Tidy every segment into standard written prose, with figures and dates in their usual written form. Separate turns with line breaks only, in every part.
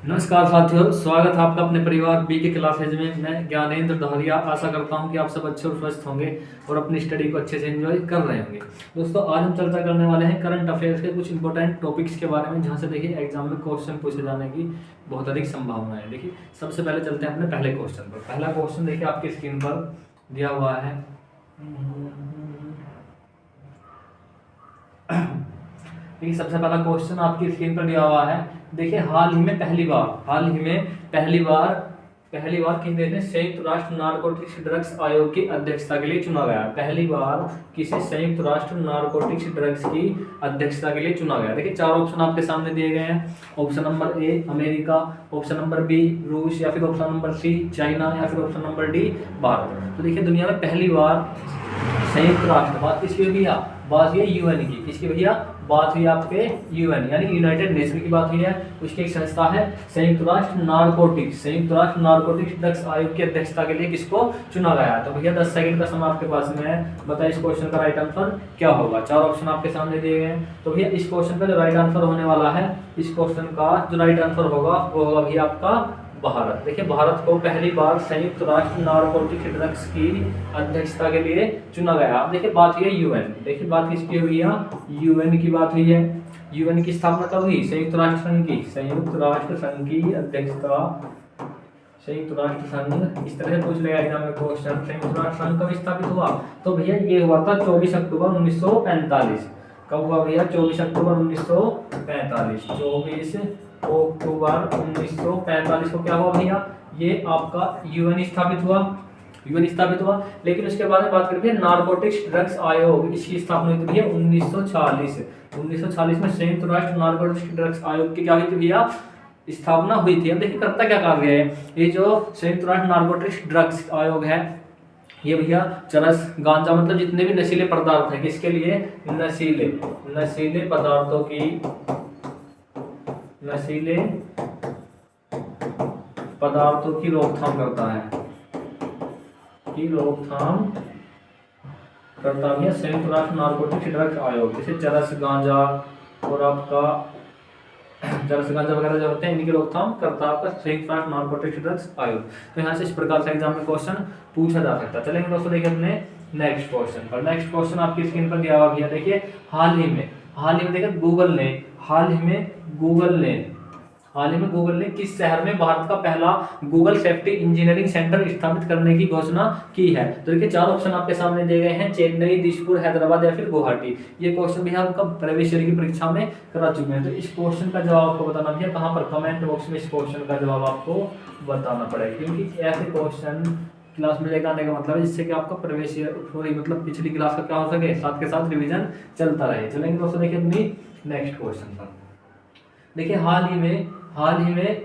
नमस्कार साथियों, स्वागत है आपका अपने परिवार बी के क्लासेज में। मैं ज्ञानेंद्र दहरिया आशा करता हूं कि आप सब अच्छे और स्वस्थ होंगे और अपनी स्टडी को अच्छे से एंजॉय कर रहे होंगे। दोस्तों, आज हम चर्चा करने वाले हैं करंट अफेयर्स के कुछ इंपॉर्टेंट टॉपिक्स के बारे में, जहां से देखिए एग्जाम में क्वेश्चन पूछे जाने की बहुत अधिक संभावना है। देखिए, सबसे पहले चलते हैं अपने पहले क्वेश्चन पर। पहला क्वेश्चन देखिए आपकी स्क्रीन पर दिया हुआ है। देखिए, सबसे पहला क्वेश्चन आपकी स्क्रीन पर दिया हुआ है। देखिए, हाल ही में पहली बार किस देश ने संयुक्त राष्ट्र नारकोटिक्स ड्रग्स आयोग की अध्यक्षता के लिए चुना गया? पहली बार किसे संयुक्त राष्ट्र नारकोटिक्स ड्रग्स की अध्यक्षता के लिए चुना गया? देखिए, चार ऑप्शन आपके सामने दिए गए हैं। Option number A America, option number B रूस, या फिर ऑप्शन नंबर सी चाइना, या फिर ऑप्शन नंबर डी भारत। तो देखिए, दुनिया में पहली बार संयुक्त राष्ट्र, बात किसकी होगी? बात हुई है यूएन की। किसकी भैया? बात हुई आपके यूएन यानी यूनाइटेड नेशन की बात हुई है। उसकी एक संस्था है संयुक्त राष्ट्र नारकोटिक्स ड्रग्स आयोग की अध्यक्षता के लिए किसको चुना गया? तो भैया 10 सेकंड का समय आपके पास में है। बताइए इस क्वेश्चन का राइट आंसर क्या होगा? चार ऑप्शन आपके सामने दिए गए हैं। तो भैया इस क्वेश्चन का जो राइट आंसर होने वाला है, इस क्वेश्चन का जो राइट आंसर होगा वो होगा भैया आपका भारत। देखिए, भारत को पहली बार संयुक्त राष्ट्र नारकोटिक्स ड्रग्स की अध्यक्षता के लिए चुना गया। अब देखिए, बात हुई है यूएन। देखिए, बात किसकी हुई है? यूएन की बात हुई है। यूएन की स्थापना कब हुई? संयुक्त राष्ट्र संघ की अध्यक्षता, संयुक्त राष्ट्र संघ। इस तरह से पूछ लेगा एग्जाम में क्वेश्चन, संयुक्त राष्ट्र संघ कब स्थापित हुआ? तो भैया ये हुआ था 24 अक्टूबर 1945। कब हुआ भैया? 24 अक्टूबर 1945। 24 अक्टूबर 1945 को क्या हुआ भैया? ये आपका यूएन स्थापित हुआ। लेकिन उसके बाद में बात करें नारकोटिक्स ड्रग्स आयोग, इसकी स्थापना हुई थी भैया 1946 में संयुक्त राष्ट्र नारकोटिक्स ड्रग्स आयोग की क्या हुई थी भैया? स्थापना हुई थी। अब देखिए, करता क्या कार्य है ये जो संयुक्त राष्ट्र नारकोटिक्स ड्रग्स आयोग है? ये भैया चरस, गांजा, मतलब जितने भी नशीले पदार्थ हैं, किसके लिए? नशीले पदार्थों की रोकथाम करता है, संयुक्त राष्ट्र नारकोटिक्स ड्रग्स आयोग। जैसे चरस, गांजा और आपका चरस, गांजा वगैरह जो होते हैं, इनकी रोकथाम करता है आपका संयुक्त राष्ट्र नारकोटिक्स ड्रग्स आयोग। तो यहाँ से इस प्रकार से एग्जाम में क्वेश्चन पूछा जा सकता है। चलेंगे दोस्तों, देखिए अपने नेक्स्ट क्वेश्चन पर। नेक्स्ट क्वेश्चन आपकी स्क्रीन पर दिया हुआ भैया। देखिए, हाल ही में देखिए गूगल ने किस शहर में भारत का पहला गूगल सेफ्टी इंजीनियरिंग सेंटर स्थापित करने की घोषणा की है? तो देखिए, चार ऑप्शन आपके सामने दिए गए हैं। चेन्नई, दिसपुर, हैदराबाद, या फिर गुवाहाटी। ये क्वेश्चन भी हम कब प्रवेश की परीक्षा में करा चुके हैं। तो इस क्वेश्चन का जवाब आपको बताना भी है कहाँ पर? कमेंट बॉक्स में इस क्वेश्चन का जवाब आपको बताना पड़ेगा, क्योंकि ऐसे क्वेश्चन क्लास में लेकर आने का मतलब है जिससे कि आपका प्रवेश मतलब पिछली क्लास का क्या हो सके, साथ के साथ रिवीजन चलता रहे। चलेंगे दोस्तों, देखिए अपनी नेक्स्ट क्वेश्चन पर। देखिए, हाल ही में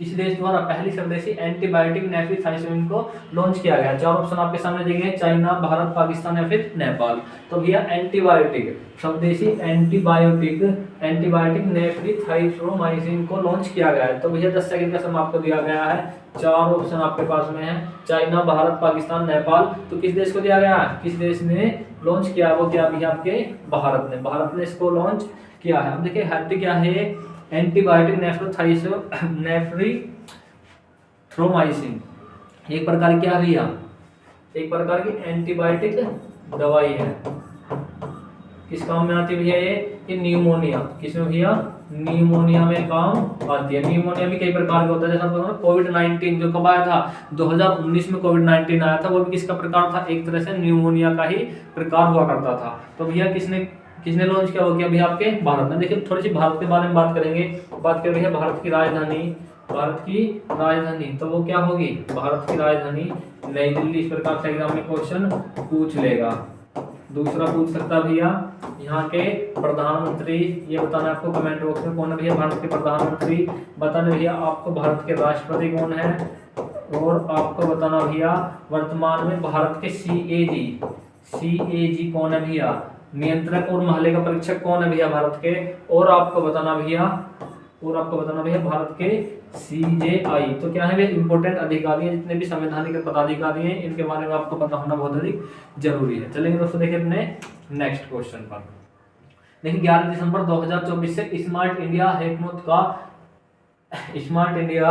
किसी देश द्वारा पहली स्वदेशी एंटीबायोटिक नेफ्रिथाइसिन को लॉन्च किया गया? चार ऑप्शन आपके सामने दिए गए हैं। चाइना, भारत, पाकिस्तान, या फिर नेपाल। तो भैया स्वदेशी एंटीबायोटिक नेफ्रिथाइसोमाइसिन को लॉन्च किया गया है। तो भैया 10 सेकंड का समय आपको दिया गया है। चार ऑप्शन आपके पास में है। चाइना, भारत, पाकिस्तान, नेपाल। तो किस देश को दिया गया है? किस देश ने लॉन्च किया? वो क्या भैया? आपके भारत ने इसको लॉन्च किया है। अब देखिए, हेल्थ क्या है? एंटीबायोटिक नेफ्रिथ्रोमाइसिन एक प्रकार क्या भैया? एक प्रकार की एंटीबायोटिक दवाई है। किस काम में आती है भैया? ये न्यूमोनिया। किसमें भैया? न्यूमोनिया में काम आती है। न्यूमोनिया भी कई प्रकार का होता है। जैसा कोविड-19 जो कब आया था? 2019 में कोविड-19 आया था। वो भी किसका प्रकार था? एक तरह से न्यूमोनिया का ही प्रकार हुआ करता था। तो भैया किसने लॉन्च किया? हो गया भैया आपके भारत ने। देखिए, थोड़ी सी भारत के बारे में बात करेंगे। बात कर रहे हैं भारत की राजधानी। तो वो क्या होगी? भारत की राजधानी नई दिल्ली। इस प्रकार से एग्जाम में क्वेश्चन पूछ लेगा। दूसरा पूछ सकता भैया, यहाँ के प्रधानमंत्री ये बताना आपको कमेंट बॉक्स में, कौन है भैया भारत के प्रधानमंत्री? बताना भैया आपको भारत के राष्ट्रपति कौन है, और आपको बताना भैया वर्तमान में भारत के सीएजी कौन है भैया? नियंत्रक और महालेखा परीक्षक कौन है भैया भारत के? और आपको बताना भैया भारत के सीजेआई। तो क्या है भैया? इंपोर्टेंट अधिकारी हैं, जितने भी संवैधानिक पदाधिकारी हैं, इनके बारे में आपको पता होना बहुत अधिक जरूरी है। चलेंगे दोस्तों, देखिए अपने नेक्स्ट क्वेश्चन पर। देखिए, 11 दिसंबर 2024 से स्मार्ट इंडिया हैकथॉन का स्मार्ट इंडिया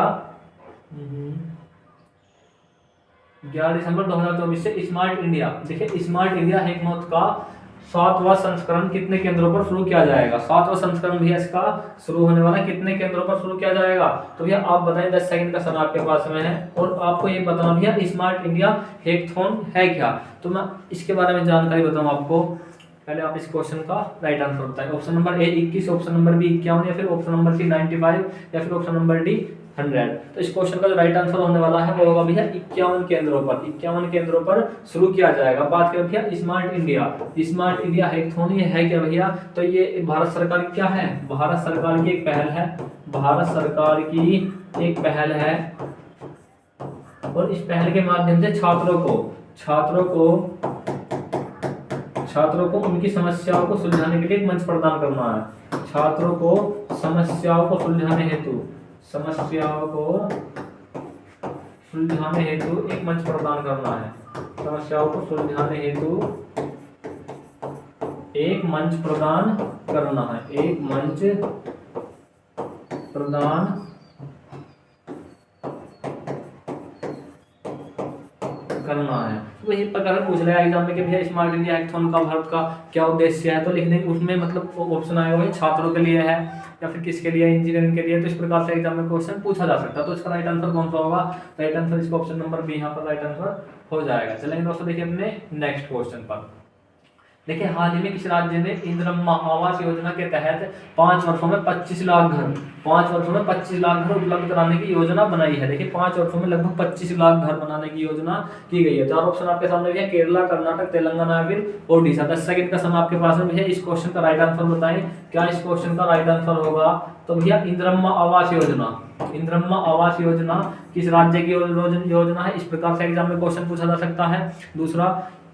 11 दिसंबर 2024 से स्मार्ट इंडिया, देखिए स्मार्ट इंडिया हैकमोथ का 7वां संस्करण कितने केंद्रों पर शुरू किया जाएगा? 7वां संस्करण भी इसका शुरू होने वाला है, कितने केंद्रों पर शुरू किया जाएगा? तो भैया आप बताएं, 10 सेकंड का समय आपके पास में है और आपको ये बताना भैया स्मार्ट इंडिया हैकथॉन है क्या। तो मैं इसके बारे में जानकारी बताऊं आपको, पहले आप इस क्वेश्चन का राइट आंसर बताएं। Option number A 21, option number B 51, या फिर ऑप्शन नंबर सी 95, या फिर ऑप्शन नंबर डी 100। तो इस क्वेश्चन का जो राइट आंसर होने वाला है वो होगा भैया 51 केंद्रों पर, 51 केंद्रों पर शुरू किया जाएगा। बात करें भैया smart India, smart India hackathon ये है क्या भैया? तो ये भारत सरकार की क्या है? भारत सरकार की एक पहल है, भारत सरकार की एक पहल है और इस पहल के माध्यम से छात्रों को उनकी समस्याओं को सुलझाने के लिए एक मंच प्रदान करना है। छात्रों को समस्याओं को सुलझाने हेतु एक मंच प्रदान करना है। समस्याओं को सुलझाने हेतु एक मंच प्रदान करना है, एक मंच प्रदान करना है। वही प्रकार पूछ रहा है एग्जाम में कि भैया स्मार्ट इंडिया हैकथॉन का भारत का क्या उद्देश्य है, तो लिख देंगे उसमें, मतलब ऑप्शन आएगा भाई छात्रों के लिए है या फिर किसके लिए, इंजीनियरिंग के लिए। तो इस प्रकार से एग्जाम में क्वेश्चन पूछा जा सकता है। तो इसका राइट आंसर कौन सा होगा? राइट आंसर इसका ऑप्शन नंबर बी यहाँ पर राइट आंसर हो जाएगा। चलेंगे दोस्तों देखिए अपने नेक्स्ट क्वेश्चन पर। देखिए हाल ही में किस राज्य ने इंदिरा आवास योजना के तहत 5 वर्षों में 25 लाख घर 5 वर्षों में 25 लाख घर उपलब्ध कराने की योजना बनाई है? देखिए 5 वर्षों में लगभग 25 लाख घर बनाने की योजना की गई है। 4 ऑप्शन आपके सामने भी है, केरला, कर्नाटक, तेलंगाना, फिर ओडिशा। 10 सेकंड का समय आपके पास में भैया इस क्वेश्चन का राइट आंसर बताएं, क्या इस क्वेश्चन का राइट आंसर होगा? तो भैया इंदिरा आवास योजना किस राज्य की योजना है? इस प्रकार से एग्जाम में क्वेश्चन पूछा जा सकता है। दूसरा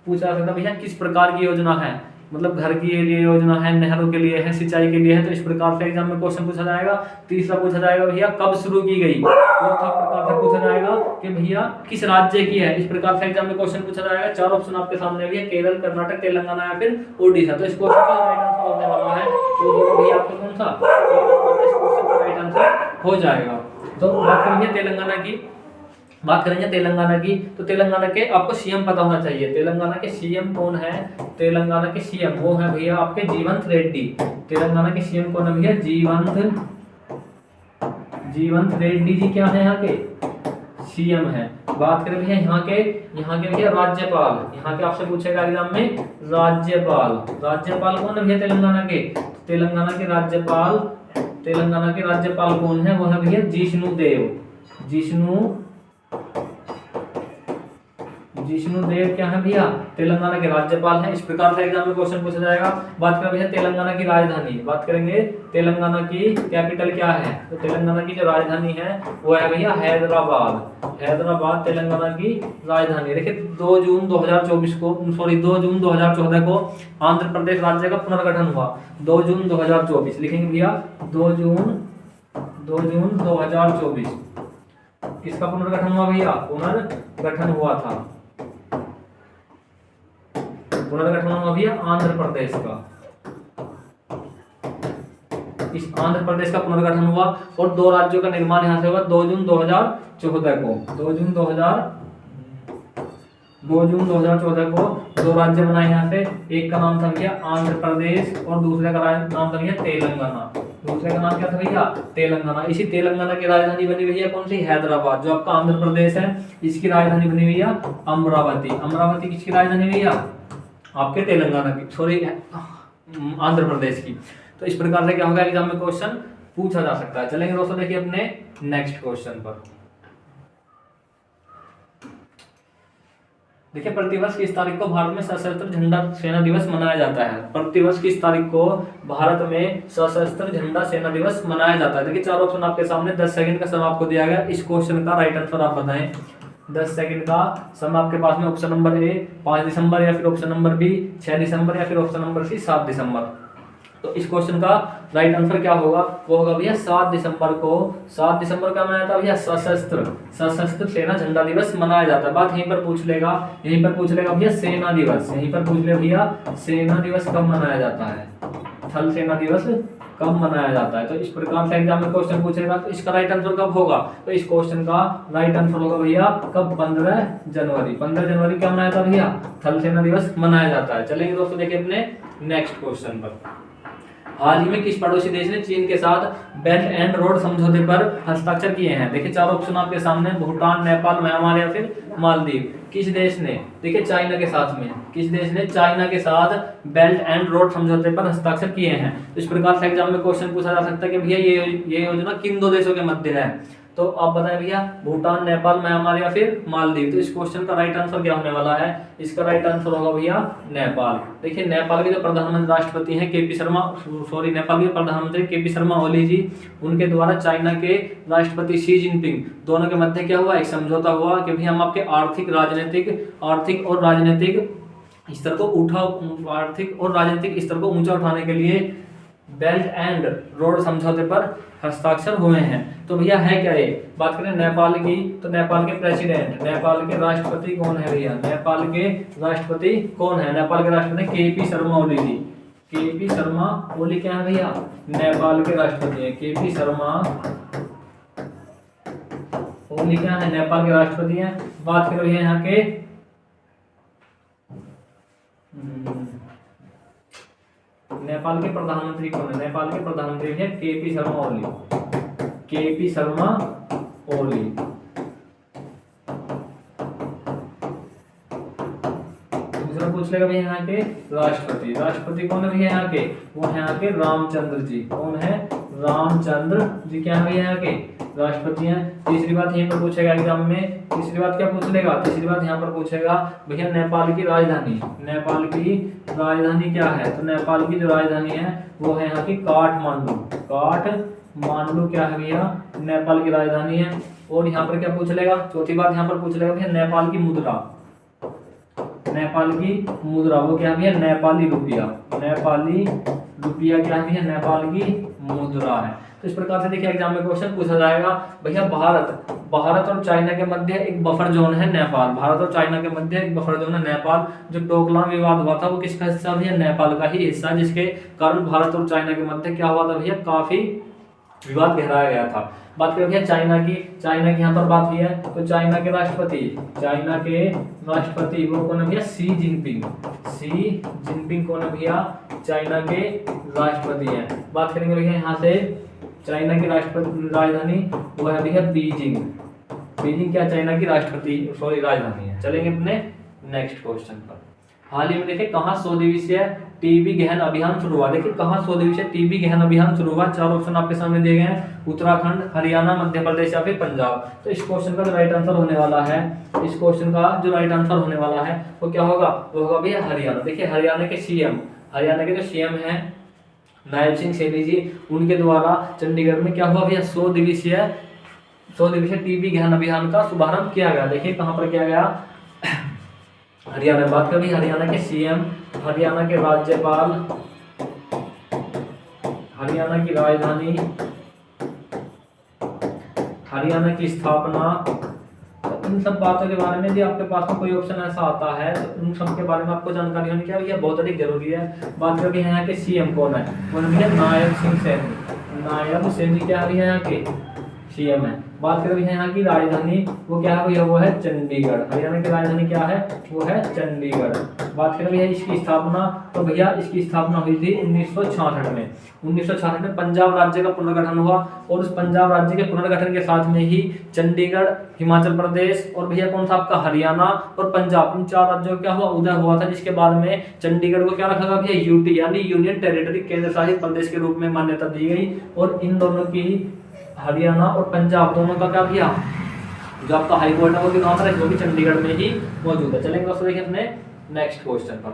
पूछा जा सकता है भैया किस प्रकार की योजना है, मतलब घर के लिए योजना है, नहरों के लिए है, सिंचाई के लिए है। तो इस प्रकार से एग्जाम में क्वेश्चन पूछा जाएगा। तीसरा पूछा जाएगा भैया कब शुरू की गई। चौथा प्रकार से पूछा जाएगा कि भैया किस राज्य की है। इस प्रकार से एग्जाम में क्वेश्चन पूछा जाएगा। 4 ऑप्शन आपके सामने भी है, केरल, कर्नाटक, तेलंगाना या फिर ओडिशा। तो इस क्वेश्चन का राइट आंसर होने वाला है तो भैया आपको कौन सा इस क्वेश्चन का राइट आंसर हो जाएगा। तो बात करेंगे तेलंगाना की, तो तेलंगाना के आपको सीएम पता होना चाहिए। तेलंगाना के सीएम कौन है? तेलंगाना के सीएम वो है भैया आपके जीवंत रेड्डी। तेलंगाना के सीएम कौन है भैया? जीवंत रेड्डी जी क्या है यहाँ के सीएम है। बात करें भैया यहाँ के भैया राज्यपाल, यहाँ के आपसे पूछेगा एग्जाम में राज्यपाल कौन है भैया तेलंगाना के? तेलंगाना के राज्यपाल कौन है? वो है भैया जिष्णुदेव क्या है भैया? तेलंगाना के राज्यपाल हैं। इस प्रकार से एग्जाम में क्वेश्चन पूछा जाएगा। बात करें भैया तेलंगाना की राजधानी, बात करेंगे तेलंगाना की कैपिटल क्या है? तो तेलंगाना की जो राजधानी है वो है भैया हैदराबाद तेलंगाना की राजधानी। देखिए 2 जून 2014 को आंध्र प्रदेश राज्य का पुनर्गठन हुआ। 2 जून 2024 लिखेंगे भैया 2 जून 2024 किसका पुनर्गठन हुआ भैया? पुनर्गठन हुआ भैया आंध्र प्रदेश का। इस आंध्र प्रदेश का पुनर्गठन हुआ और 2 राज्यों का निर्माण यहाँ से हुआ 2 जून 2014 को। 2 जून 2014 को 2 राज्य बनाए यहाँ से। एक का नाम था भैया आंध्र प्रदेश और दूसरे का नाम था भैया तेलंगाना। दूसरे का नाम क्या था भैया? तेलंगाना। इसी तेलंगाना की राजधानी बनी हुई है कौन सी? हैदराबाद। जो आपका आंध्र प्रदेश है इसकी राजधानी बनी हुई है अमरावती किसकी राजधानी भैया? आपके तेलंगाना की, सॉरी आंध्र प्रदेश की। तो इस प्रकार से क्या होगा एग्जाम में क्वेश्चन पूछा जा सकता है। चलेंगे दोस्तों देखिए अपने नेक्स्ट क्वेश्चन पर। देखिए प्रतिवर्ष किस तारीख को भारत में सशस्त्र झंडा सेना दिवस मनाया जाता है? प्रतिवर्ष किस तारीख को भारत में सशस्त्र झंडा सेना दिवस मनाया जाता है? देखिए 4 ऑप्शन आपके सामने, 10 सेकंड का समय आपको दिया गया। इस क्वेश्चन का राइट आंसर आप बताएं। 10 सेकंड का समय आपके पास में। ऑप्शन नंबर ए 5 दिसंबर, या फिर ऑप्शन नंबर बी 6 दिसंबर, या फिर ऑप्शन नंबर सी 7 दिसंबर। तो इस क्वेश्चन का राइट आंसर क्या होगा? वो होगा भैया 7 दिसंबर को। 7 दिसंबर का मनाया था भैया सशस्त्र सेना झंडा दिवस मनाया जाता है। बात यहीं पर पूछ लेगा भैया सेना दिवस। यहीं पर पूछ ले भैया सेना दिवस कब मनाया जाता है? थल सेना दिवस कब मनाया जाता है? तो इस प्रकार से एग्जाम में क्वेश्चन पूछेगा तो इसका राइट आंसर कब होगा? तो इस क्वेश्चन का राइट आंसर होगा भैया कब? 15 जनवरी। 15 जनवरी क्या मनाया जाता है भैया? थल सेना दिवस मनाया जाता है। चलेंगे दोस्तों देखिए अपने नेक्स्ट क्वेश्चन पर। हाल ही में किस पड़ोसी देश ने चीन के साथ बेल्ट एंड रोड समझौते पर हस्ताक्षर किए हैं? देखिए चार ऑप्शन आपके सामने, भूटान, नेपाल, म्यांमार या फिर मालदीव। किस देश ने? देखिए चाइना के साथ में। किस देश ने चाइना के साथ बेल्ट एंड रोड समझौते पर हस्ताक्षर किए हैं? तो इस प्रकार से एग्जाम में क्वेश्चन पूछा जा सकता है कि भैया ये योजना किन दो देशों के मध्य है? तो आप बताएं भैया, भूटान, नेपाल, म्यांमार या फिर मालदीव। तो इस क्वेश्चन का राइट आंसर क्या होने वाला है? इसका राइट आंसर होगा भैया नेपाल। देखिए नेपाल के जो प्रधानमंत्री राष्ट्रपति हैं केपी शर्मा, सॉरी नेपाल के प्रधानमंत्री केपी शर्मा ओली जी, उनके द्वारा चाइना के राष्ट्रपति शी जिनपिंग दोनों के मध्य क्या हुआ? एक समझौता हुआ कि भाई हम आपके आर्थिक और राजनीतिक स्तर को ऊंचा उठाने के लिए बेल्ट एंड रोड समझौते पर हस्ताक्षर हुए हैं। तो भैया है क्या ये? बात करें नेपाल की, तो नेपाल के प्रेसिडेंट, नेपाल के राष्ट्रपति कौन है भैया? नेपाल के राष्ट्रपति कौन है? नेपाल के राष्ट्रपति केपी शर्मा ओली जी। केपी शर्मा ओली क्या है भैया? नेपाल के राष्ट्रपति है। केपी शर्मा ओली क्या है? नेपाल के राष्ट्रपति हैं। बात करें भैया यहाँ के नेपाल के प्रधानमंत्री कौन है? नेपाल के प्रधानमंत्री है केपी शर्मा ओली। केपी शर्मा ओली। दूसरा पूछ लेगा भैया यहाँ के राष्ट्रपति कौन है भैया यहाँ के? वो है यहाँ के रामचंद्र जी। कौन है? रामचंद्र जी क्या है भैया यहाँ के? राष्ट्रपति हैं। तीसरी बात यहीं पर पूछेगा एग्जाम में। तीसरी बात क्या पूछ लेगा? तीसरी बात यहाँ पर पूछेगा भैया नेपाल की राजधानी। नेपाल की राजधानी क्या है? तो नेपाल की जो राजधानी है वो है यहाँ की काठमांडू। काठमांडू क्या है भैया? नेपाल की राजधानी है। और यहाँ पर क्या पूछ लेगा? चौथी बात यहाँ पर पूछ लेगा भैया नेपाल की मुद्रा। नेपाल की मुद्रा वो क्या है भैया? नेपाली रुपया। नेपाली रुपया क्या है भैया? नेपाल की मुद्रा है। तो इस प्रकार से देखिए एग्जाम में क्वेश्चन पूछा जाएगा। भैया भारत और चाइना के मध्य एक बफर जोन है नेपाल। भारत और चाइना के मध्य एक बफर जोन है नेपाल। जो डोकलाम विवाद हुआ था वो किसका हिस्सा भैया? नेपाल का ही हिस्सा, जिसके कारण भारत और चाइना के मध्य क्या हुआ था भैया? काफी विवाद गहराया गया था। बात करें भैया चाइना की यहाँ पर बात की है तो चाइना के राष्ट्रपति वो कौन है भैया? शी जिनपिंग कौन है भैया? चाइना के राष्ट्रपति हैं। बात करेंगे भैया यहाँ से चाइना की राजधानी वो है भैया बीजिंग क्या चाइना की राजधानी है। चलेंगे अपने नेक्स्ट क्वेश्चन पर। हाल ही में देखिए कहाँ 100 दिवसीय टीबी गहन अभियान शुरू हुआ? देखिए कहाँ 100 दिवसीय टीबी गहन अभियान शुरू हुआ? चार ऑप्शन आपके सामने दिए गए हैं, उत्तराखंड, हरियाणा, मध्य प्रदेश या फिर पंजाब। तो इस क्वेश्चन का जो राइट आंसर होने वाला है, वो क्या होगा? वो होगा भैया हरियाणा। देखिए हरियाणा के जो सीएम हैं नायब सिंह सैनी जी, उनके द्वारा चंडीगढ़ में क्या हुआ भैया? 100 दिवसीय टीबी गहन अभियान का शुभारंभ किया गया। देखिए कहाँ पर किया गया? हरियाणा। बात करें हरियाणा के सीएम, हरियाणा के राज्यपाल, हरियाणा की राजधानी, हरियाणा की स्थापना। तो इन सब बातों के बारे में यदि आपके पास में कोई ऑप्शन ऐसा आता है तो उन सब के बारे में आपको जानकारी होनी क्या है? बहुत अधिक जरूरी है। बात करके यहाँ के सीएम कौन है? वो है नायब सिंह सैनी। नायब सैनी क्या है यहाँ के? सीएम है। बात करें यहाँ की राजधानी वो क्या है भैया? वो है चंडीगढ़। हरियाणा की राजधानी क्या है? वो है चंडीगढ़। बात करें भैया इसकी स्थापना, तो भैया इसकी स्थापना हुई थी 1966 में। 1966 में पंजाब राज्य का पुनर्गठन हुआ और उस पंजाब राज्य के पुनर्गठन के साथ में ही चंडीगढ़, हिमाचल प्रदेश और भैया कौन सा आपका हरियाणा और पंजाब, इन चार राज्यों का क्या हुआ? उदय हुआ था। जिसके बाद में चंडीगढ़ को क्या रखा गया भैया? यूटी यानी यूनियन टेरिटरी, केंद्र शासित प्रदेश के रूप में मान्यता दी गई। और इन दोनों की, हरियाणा और पंजाब दोनों का क्या भैया? जो आपका हाई कोर्ट है वो भी कहाँ पर है? जो भी चंडीगढ़ में ही मौजूद है। चलेंगे दोस्तों देखिए अपने नेक्स्ट क्वेश्चन पर।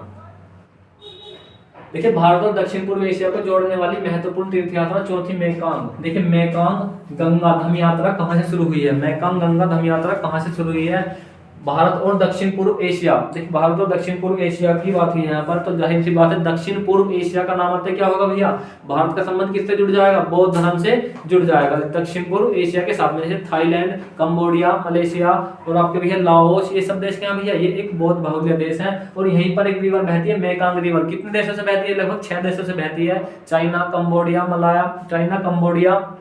देखिए भारत और दक्षिण पूर्व एशिया को जोड़ने वाली महत्वपूर्ण तीर्थ यात्रा चौथी मेकांग। देखिए मेकांग गंगा धम यात्रा कहाँ से शुरू हुई है? मेकांग गंगा धम यात्रा कहाँ से शुरू हुई है? भारत और दक्षिण पूर्व एशिया, देखिए भारत और दक्षिण पूर्व एशिया की बात है यहाँ पर, तो जाहिर सी बात है दक्षिण पूर्व एशिया का नाम आता है क्या होगा भैया, भारत का संबंध किससे जुड़ जाएगा, बौद्ध धर्म से जुड़ जाएगा दक्षिण पूर्व एशिया के साथ में, जैसे थाईलैंड, कंबोडिया, मलेशिया और आपके भैया लाओस, ये सब देश क्या भैया, ये एक बौद्ध बहुल्य देश है। और यहीं पर एक रिवर बहती है मेकांग रिवर, कितने देशों से बहती है, लगभग 6 देशों से बहती है, China, Cambodia, Malaya, China, Cambodia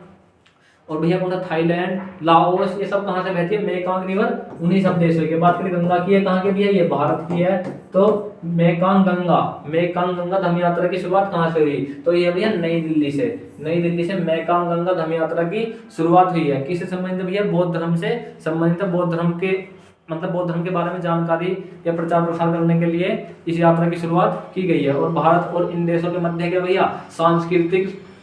और भैया कौन सा, थाईलैंड, लाओस, ये सब कहाँ से बहती है, मेकांग रिवर, उन्हीं सब देशों की। बात करें गंगा की है, कहाँ की भी है, ये भारत की है। तो मेकांग गंगा धर्म यात्रा की शुरुआत कहाँ से हुई, तो ये भैया नई दिल्ली से मेकांग गंगा धर्म यात्रा की शुरुआत हुई है। किससे संबंधित भैया, बौद्ध धर्म से संबंधित, बौद्ध धर्म के मतलब बौद्ध धर्म के बारे में जानकारी या प्रचार प्रसार करने के लिए इस यात्रा की शुरुआत की गई है। और भारत और इन देशों के मध्य के भैया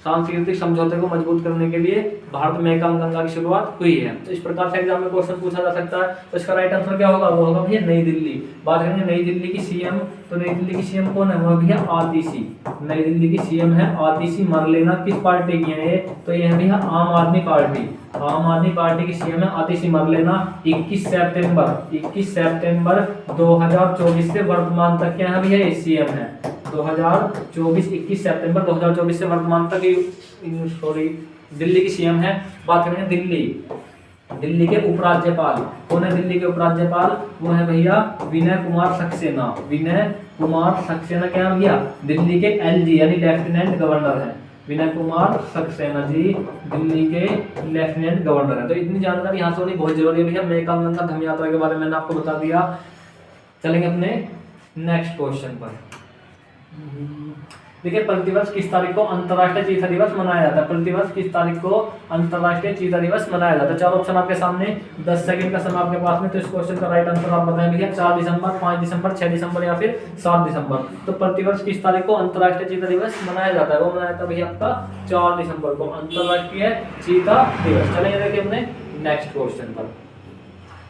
सांस्कृतिक समझौते को मजबूत करने के लिए भारत में मेकांग गंगा की शुरुआत हुई है। तो इस प्रकार से एग्जाम में क्वेश्चन पूछा जा सकता है। तो इसका राइट आंसर क्या होगा, वो होगा भैया नई दिल्ली। बात करेंगे नई दिल्ली की सीएम, तो नई दिल्ली की सीएम कौन है, वो भैया आतिशी। नई दिल्ली की सीएम है आतिशी मरलेना। किस पार्टी की है ये, तो ये है भैया आम आदमी पार्टी की सीएम है आतिशी मरलेना। 21 सितंबर 2024 से वर्तमान तक क्या है भैया, सीएम है 2024, 21 सितंबर 2024 से वर्तमान तक दिल्ली की सीएम है। बात करेंगे दिल्ली के उपराज्यपाल, कौन है दिल्ली के उपराज्यपाल, वो है भैया विनय कुमार सक्सेना क्या है भैया, दिल्ली के एलजी यानी लेफ्टिनेंट गवर्नर है। विनय कुमार सक्सेना जी दिल्ली के लेफ्टिनेंट गवर्नर है। तो इतनी जानकारी यहाँ से होनी बहुत जरूरी है भैया। मेकांग गंगा धर्म यात्रा के बारे में मैंने आपको बता दिया। चलेंगे अपने नेक्स्ट क्वेश्चन पर। देखिए प्रतिवर्ष किस तारीख को अंतर्राष्ट्रीय चीता दिवस मनाया जाता है, प्रतिवर्ष किस तारीख को अंतर्राष्ट्रीय चीता दिवस मनाया जाता है। चार ऑप्शन आपके सामने, 10 सेकंड का समय आपके पास में। तो इस क्वेश्चन का राइट आंसर आप बताएं भैया, 4 दिसंबर, 5 दिसंबर, 6 दिसंबर या फिर 7 दिसंबर। तो प्रतिवर्ष किस तारीख को अंतर्राष्ट्रीय चीता दिवस मनाया जाता है, वो मनाया जाता है भैया आपका 4 दिसंबर को अंतर्राष्ट्रीय चीता दिवस। चलिए देखिए अपने नेक्स्ट क्वेश्चन पर।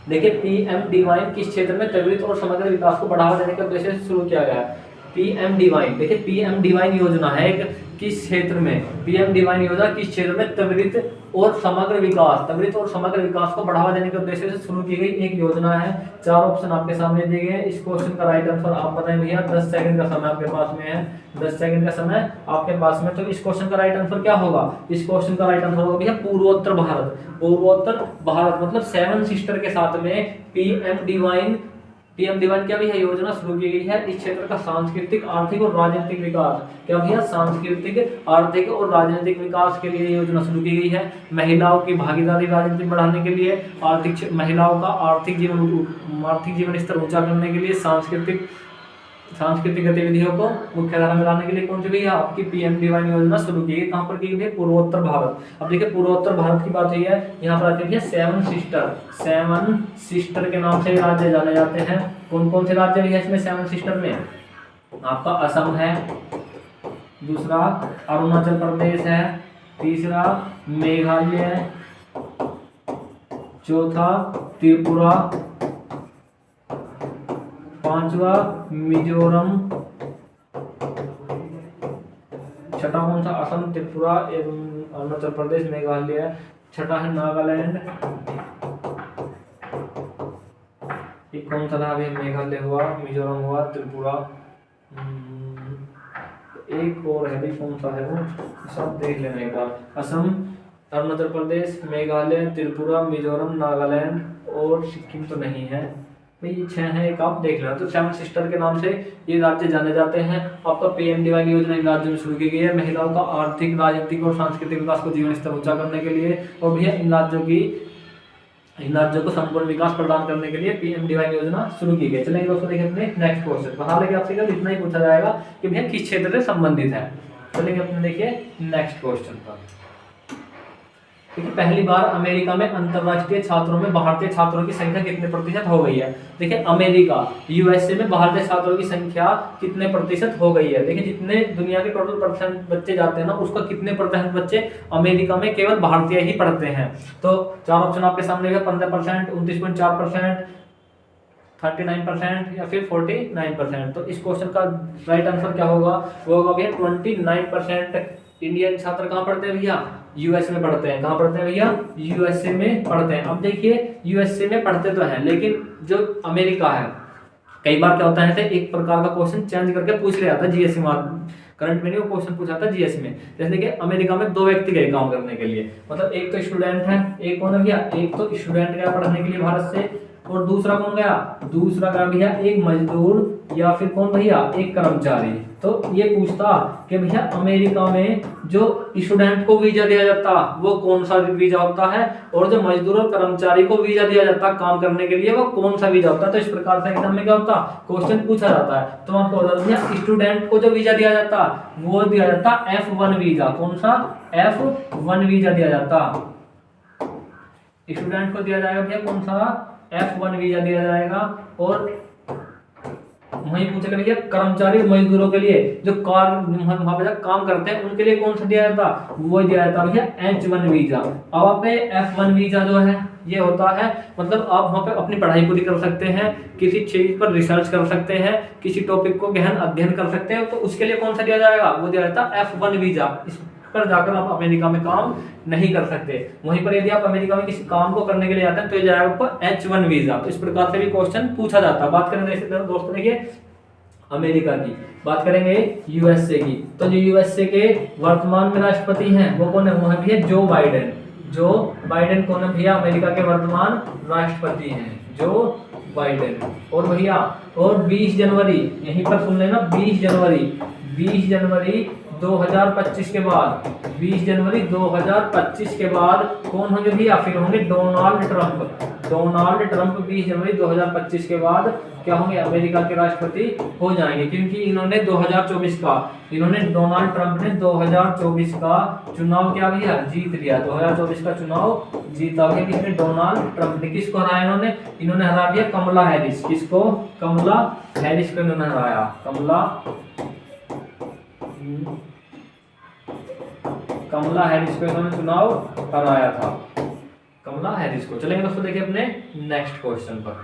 देखिए पीएमडीवाई किस क्षेत्र में त्वरित और समग्र विकास को बढ़ावा देने के उद्देश्य से शुरू किया गया है। पीएमडीवाई, देखिए पीएमडीवाई योजना है एक किस क्षेत्र में, पीएमडीवाई योजना किस क्षेत्र में त्वरित और समग्र विकास को बढ़ावा देने के उद्देश्य से शुरू की गई एक योजना है। 4 ऑप्शन आपके सामने दिए गए हैं। इस क्वेश्चन का राइट आंसर आप बताएं भैया। 10 सेकंड का समय आपके पास में है, 10 सेकंड का समय आपके पास में। तो इस क्वेश्चन का राइट आंसर क्या होगा, इस क्वेश्चन का राइट आंसर होगा भैया पूर्वोत्तर भारत मतलब 7 सिस्टर के साथ में पीएमडीवाई क्या भी है योजना शुरू की गई है। इस क्षेत्र का सांस्कृतिक, आर्थिक और राजनीतिक विकास, क्या भैया सांस्कृतिक, आर्थिक और राजनीतिक विकास के लिए योजना शुरू की गई है। महिलाओं की भागीदारी राजनीति बढ़ाने के लिए, महिलाओं का आर्थिक जीवन स्तर ऊंचा करने के लिए, सांस्कृतिक गतिविधियों को मुख्य धारा में लाने के लिए कौन सी भी आपकी पीएमडीवाई योजना शुरू की गई। कहाँ पर की गई, पूर्वोत्तर भारत। अब देखिए पूर्वोत्तर भारत की बात हुई है, यहाँ पर आती है 7 सिस्टर के नाम से राज्य जाने जाते हैं। कौन कौन से राज्य है इसमें 7 सिस्टर में, आपका असम है, दूसरा अरुणाचल प्रदेश है, तीसरा मेघालय है, चौथा त्रिपुरा, 5वां मिजोरम, छठा कौन सा, असम, त्रिपुरा एवं अरुणाचल प्रदेश, मेघालय, छठा है नागालैंड। एक कौन सा था अभी, मेघालय हुआ, मिजोरम हुआ, त्रिपुरा, एक और है भी, कौन सा है वो, सब देख लेना एक बार। असम, अरुणाचल प्रदेश, मेघालय, त्रिपुरा, मिजोरम, नागालैंड और सिक्किम तो नहीं है भाई, ये 6 हैं, एक आप देख लेना। तो 7 सिस्टर के नाम से ये राज्य जाने जाते हैं। आपका पीएमडीवाई योजना इन राज्यों में शुरू की गई है महिलाओं का आर्थिक, राजनीतिक और सांस्कृतिक विकास को जीवन स्तर ऊंचा करने के लिए, और भैया इन राज्यों को संपूर्ण विकास प्रदान करने के लिए पीएमडीवाई योजना शुरू की गई। चलिए दोस्तों देखिए अपने नेक्स्ट क्वेश्चन। बता देंगे आपसे कल इतना ही पूछा जाएगा कि भैया किस क्षेत्र से संबंधित है। चलिए अपने देखिए नेक्स्ट क्वेश्चन पर। देखिए पहली बार अमेरिका में अंतर्राष्ट्रीय छात्रों में भारतीय छात्रों की संख्या कितने प्रतिशत हो गई है। देखिए अमेरिका, यूएसए में भारतीय छात्रों की संख्या कितने प्रतिशत हो गई है। देखिए जितने दुनिया के टोटल परसेंट बच्चे जाते हैं ना, उसका कितने परसेंट बच्चे अमेरिका में केवल भारतीय ही पढ़ते हैं। तो 4 ऑप्शन आपके सामने है, 15%, 29.4%, 39% या फिर 49%। तो इस क्वेश्चन का राइट आंसर क्या होगा, वो होगा भैया 29% इंडियन छात्र कहाँ पढ़ते हैं भैया, यूएस में पढ़ते हैं। कहाँ पढ़ते हैं भैया, यूएसए में पढ़ते हैं। अब देखिए यूएसए में पढ़ते तो हैं, लेकिन जो अमेरिका है, कई बार क्या होता है एक प्रकार का क्वेश्चन चेंज करके पूछ लिया जाता है जीएस में, करंट में नहीं वो क्वेश्चन पूछा था जीएस में। जैसे कि अमेरिका में 2 व्यक्ति गए काम करने के लिए, मतलब एक तो स्टूडेंट है, एक कौन है भैया, एक तो स्टूडेंट गया पढ़ने के लिए भारत से, और दूसरा कौन गया, दूसरा गया भैया एक मजदूर या फिर कौन भैया, एक कर्मचारी। तो ये पूछता कि भैया अमेरिका में जो स्टूडेंट को वीजा दिया जाता वो कौन सा वीजा होता है, और जो मजदूर और कर्मचारी को वीजा दिया जाता काम करने के लिए वो कौन सा वीजा होता है। तो इस प्रकार से एग्जाम में क्या होता, क्वेश्चन पूछा जाता है। तो आपको बता भैया स्टूडेंट को जो वीजा दिया जाता वो दिया जाता F1 वीजा। कौन सा, F1 वीजा दिया जाता। स्टूडेंट को दिया जाएगा भैया कौन सा, F1 वीजा दिया जाएगा। और वहीं पूछ ले भैया कर्मचारी मजदूरों के लिए जो वहां पे काम करते हैं उनके लिए कौन सा दिया जाता, वो दिया जाता भैया H1 वीजा। अब वहाँ पे F1 वीजा जो है ये होता है, मतलब आप वहाँ पे अपनी पढ़ाई पूरी कर सकते हैं, किसी चीज पर रिसर्च कर सकते हैं, किसी टॉपिक को गहन अध्ययन कर सकते हैं, तो उसके लिए कौन सा दिया जाएगा, वो दिया जाता F1 वीजा। इस पर जाकर आप अमेरिका में काम नहीं कर सकते। वहीं पर यदि आप अमेरिका में किसी काम को करने के लिए आते हैं तो ये जाएगा आपको H1 वीजा। तो इस प्रकार से भी क्वेश्चन पूछा जाता है। बात करें दोस्तों देखिए अमेरिका की, बात करेंगे यूएसए की। तो जो यूएसए के वर्तमान में राष्ट्रपति हैं वो कौन है, वो है भैया जो बाइडेन। जो बाइडेन कौन है भैया, अमेरिका के वर्तमान राष्ट्रपति हैं जो बाइडेन। और भैया और 20 जनवरी, यहीं पर सुन लेना, 20 जनवरी 2025 के बाद, 20 जनवरी 2025 के बाद कौन होंगे भैया, फिर होंगे डोनाल्ड ट्रंप। डोनाल्ड ट्रंप 20 जनवरी 2025 के बाद क्या होंगे, अमेरिका के राष्ट्रपति हो जाएंगे, क्योंकि इन्होंने 2024 का, इन्होंने डोनाल्ड ट्रंप ने 2024 का चुनाव क्या भैया जीत लिया। 2024 का चुनाव जीता गया किसने, डोनाल्ड ट्रंप ने। किसको हराया इन्होंने हरा दिया कमला हैरिस। किसको, कमला हैरिस को इन्होंने हराया। कमला हैरिस को इन्होंने चुनाव हराया था, कमला हैरिस को। चलेंगे दोस्तों देखिए अपने नेक्स्ट क्वेश्चन पर।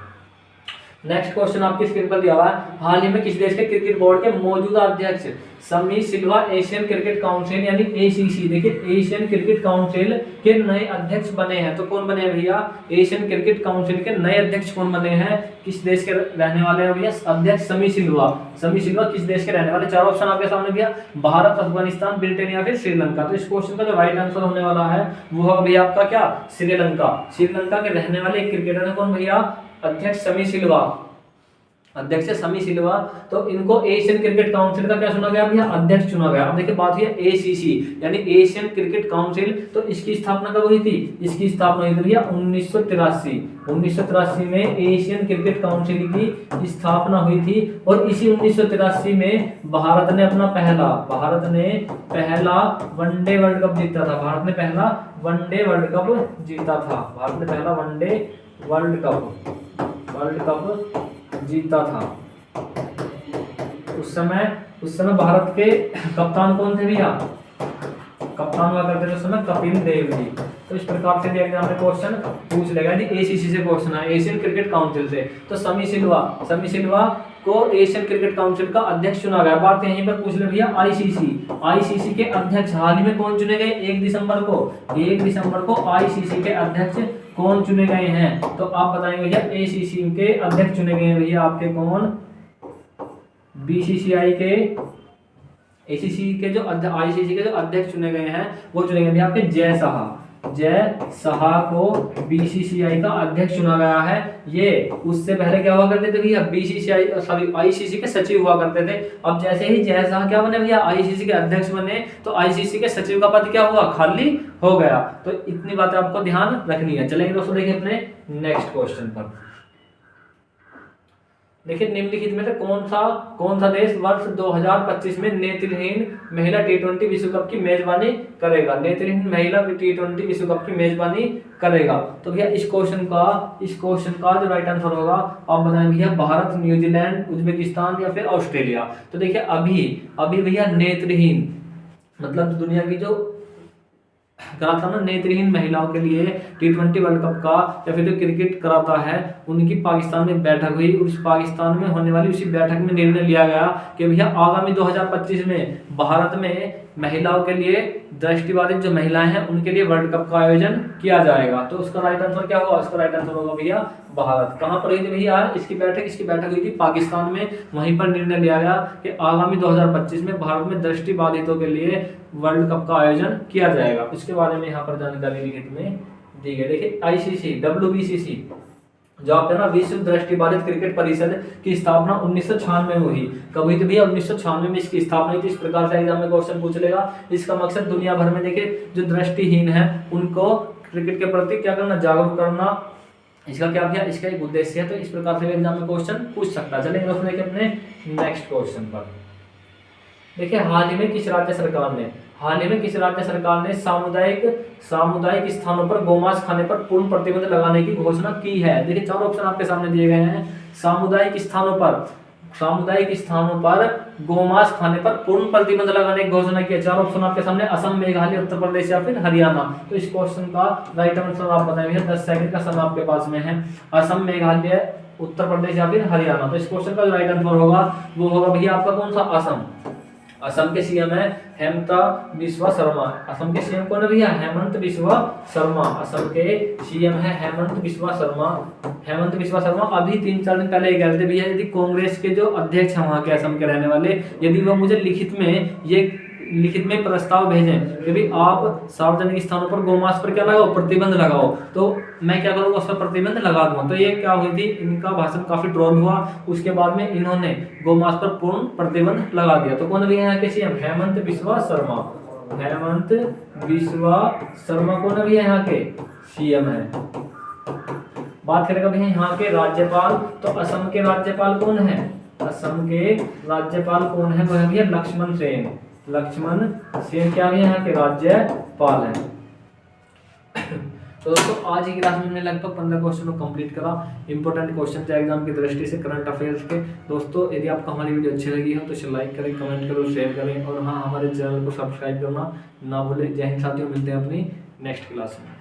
नेक्स्ट क्वेश्चन आपकी स्क्रीन पर दिया हुआ है, हाल ही में किस देश के क्रिकेट बोर्ड के मौजूदा अध्यक्ष समी सिल्वा एशियन क्रिकेट काउंसिल यानी एसीसी, देखिए एशियन क्रिकेट काउंसिल के नए अध्यक्ष बने हैं। तो कौन बने हैं भैया, एशियन क्रिकेट काउंसिल के नए अध्यक्ष कौन बने हैं, किस देश के रहने वाले हैं भैया, अध्यक्ष समी सिल्वा। समी सिल्वा किस देश के रहने वाले, 4 ऑप्शन आपके सामने दिया, भारत, अफगानिस्तान, ब्रिटेन या फिर श्रीलंका। तो इस क्वेश्चन का जो राइट आंसर होने वाला है वो होगा भैया आपका क्या, श्रीलंका। श्रीलंका के रहने वाले एक क्रिकेटर है कौन भैया, अध्यक्ष समी सिल्वा, अध्यक्ष समी सिल्वा। तो इनको एशियन क्रिकेट काउंसिल का क्या चुना गया भैया, अध्यक्ष चुना गया। अब देखिए बात हुई है एसीसी यानी एशियन क्रिकेट काउंसिल, तो इसकी स्थापना कब हुई थी, इसकी स्थापना हुई थी भैया 1983 में एशियन क्रिकेट काउंसिल की स्थापना हुई थी। और इसी 1983 में भारत ने पहला वनडे वर्ल्ड कप जीता था। भारत ने पहला वनडे वर्ल्ड कप जीता था। उस समय भारत के कप्तान कौन थे भैया, कप्तान हुआ करते थे उस समय कपिल देव जी। तो इस प्रकार से भी एग्जाम में क्वेश्चन पूछ लेगा यदि एसीसी से क्वेश्चन है, एशियन क्रिकेट काउंसिल से। तो समी सिल्वा को एशियन क्रिकेट काउंसिल का अध्यक्ष चुना गया। बात यहीं पर पूछ ले भैया आईसीसी के अध्यक्ष हाल ही में कौन चुने गए, 1 दिसंबर को आईसीसी के अध्यक्ष कौन चुने गए हैं। तो आप बताएंगे भैया एसीसी के अध्यक्ष चुने गए हैं भैया आपके कौन, बीसीसीआई के, एसीसी के जो आईसीसी के जो अध्यक्ष चुने गए हैं वो चुने गए आपके जय साहा को बीसीसीआई का अध्यक्ष चुना गया है। ये उससे पहले क्या हुआ करते थे भैया आईसीसी के सचिव हुआ करते थे। अब जैसे ही जय साहा क्या बने भैया आईसीसी के अध्यक्ष बने, तो आईसीसी के सचिव का पद क्या हुआ, खाली हो गया। तो इतनी बातें आपको ध्यान रखनी है। चलेंगे दोस्तों देखिए अपने नेक्स्ट क्वेश्चन पर। देखिए निम्नलिखित में से कौन सा देश वर्ष 2025 में नेत्रहीन महिला T20 विश्व कप की मेजबानी करेगा, नेत्रहीन महिला T20 विश्व कप की मेजबानी करेगा। तो भैया इस क्वेश्चन का जो राइट आंसर होगा आप बताएं भैया, भारत, न्यूजीलैंड, उज्बेकिस्तान या फिर ऑस्ट्रेलिया। तो देखिए अभी भैया नेत्रहीन मतलब दुनिया की जो कराता ना नेत्रहीन महिलाओं के लिए T20 वर्ल्ड कप का या फिर जो क्रिकेट कराता है उनकी पाकिस्तान में बैठक हुई। उस पाकिस्तान में होने वाली उसी बैठक में निर्णय लिया गया कि भैया आगामी 2025 में भारत में महिलाओं के लिए, दृष्टिबाधित जो महिलाएं हैं उनके लिए वर्ल्ड कप का आयोजन किया जाएगा। तो उसका राइट आंसर क्या होगा? उसका राइट आंसर होगा भैया भारत। कहाँ पर हुई थी भैया इसकी बैठक हुई थी पाकिस्तान में। वहीं पर निर्णय लिया गया कि आगामी 2025 में भारत में दृष्टिबाधितों के लिए वर्ल्ड कप का आयोजन किया जाएगा। इसके बारे में यहाँ पर जानकारी लिखित में दी गई। देखिए ICC WBCC जो आपने ना विश्व दृष्टिबाधित क्रिकेट परिषद की स्थापना 1996 में हुई। कब हुई थी भैया? 1996 में इसकी स्थापना हुई थी। इस प्रकार से एग्जाम में क्वेश्चन पूछ लेगा। इसका मकसद दुनिया भर में देखिए जो दृष्टिहीन है उनको क्रिकेट के प्रति क्या करना? जागरूक करना। इसका क्या भैया? इसका एक उद्देश्य है। तो इस प्रकार से एग्जाम में क्वेश्चन पूछ सकता है। चलेंगे दोस्तों देखिए अपने नेक्स्ट क्वेश्चन पर। देखिए हाल ही में किस राज्य सरकार ने सामुदायिक स्थानों पर गोमांस खाने पर पूर्ण प्रतिबंध लगाने की घोषणा की है? देखिए 4 ऑप्शन आपके सामने दिए गए हैं। सामुदायिक स्थानों पर गोमांस खाने पर पूर्ण प्रतिबंध लगाने की घोषणा की है। 4 ऑप्शन आपके सामने, असम, मेघालय, उत्तर प्रदेश या फिर हरियाणा। तो इस क्वेश्चन का राइट आंसर आप बताएंगे। 10 सेकंड का समय आपके पास में है। असम, मेघालय, उत्तर प्रदेश या फिर हरियाणा। तो इस क्वेश्चन का जो राइट आंसर होगा वो होगा भैया आपका कौन सा? असम। असम के सीएम है हेमंत बिस्वा शर्मा। असम के सीएम कौन है भैया? हेमंत बिस्वा शर्मा। असम के सीएम है हेमंत बिस्वा शर्मा। अभी 3-4 दिन पहले कह रहे थे भैया यदि कांग्रेस के जो अध्यक्ष हैं वहां के असम के रहने वाले, यदि वो मुझे लिखित में प्रस्ताव भेजें कि भी आप सार्वजनिक स्थानों पर गोमांस पर क्या लगाओ? प्रतिबंध लगाओ, तो मैं क्या करूँगा? उस पर प्रतिबंध लगा दूंगा। तो ये क्या हुई थी? इनका भाषण काफी ट्रोल हुआ। उसके बाद में इन्होंने गोमांस पर पूर्ण प्रतिबंध लगा दिया। तो कौन भी यहाँ के सीएम? हेमंत बिस्वा शर्मा कौन भी यहाँ के सीएम है। बात करेगा भैया यहाँ के राज्यपाल। तो असम के राज्यपाल कौन है? असम के राज्यपाल कौन है? वो है भैया लक्ष्मण सेन क्या है यहाँ के राज्यपाल हैं। तो दोस्तों आज की क्लास में हमने लगभग 15 क्वेश्चन को कंप्लीट करा। इंपॉर्टेंट क्वेश्चन थे एग्जाम की दृष्टि से, करंट अफेयर्स के। दोस्तों यदि आपको हमारी वीडियो अच्छी लगी हो तो इसे लाइक करें, कमेंट करें, शेयर करें और हाँ हमारे चैनल को सब्सक्राइब करना ना भूलें। जय हिंद साथियों, मिलते हैं अपनी नेक्स्ट क्लास में।